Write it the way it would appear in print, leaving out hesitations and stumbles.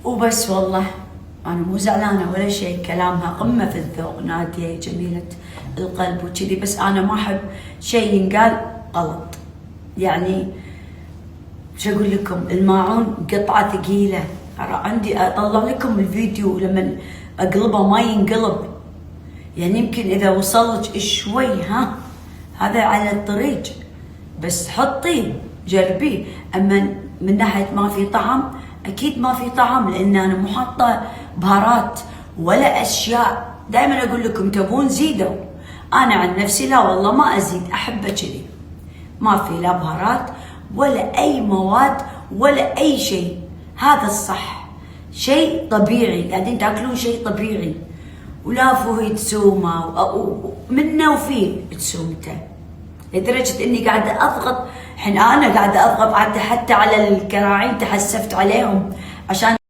وبس والله. انا مو زعلانه ولا شيء، كلامها قمه في الذوق، ناديه جميله القلب وكذي، بس انا ما احب شيء ينقال غلط. يعني شو اقول لكم، الماعون قطعه ثقيله، عندي اطلع لكم الفيديو لما اقلبه ما ينقلب، يعني يمكن اذا وصلت شوي هذا على الطريق، بس حطيه جربيه. اما من ناحيه ما في طعم، اكيد ما في طعم، لان انا مو حاطه بهارات ولا اشياء. دائما اقول لكم تبون زيدوا، انا عن نفسي لا والله ما ازيد، احبه كذي، ما في لا بهارات ولا اي مواد ولا اي شيء. هذا الصح، شيء طبيعي، قاعدين تاكلون شيء طبيعي، ولا فيه تسومه منه وفيه تسومته، لدرجه اني قاعده اضغط. الحين انا قاعده اضغط حتى على الكراعين، تحسفت عليهم عشان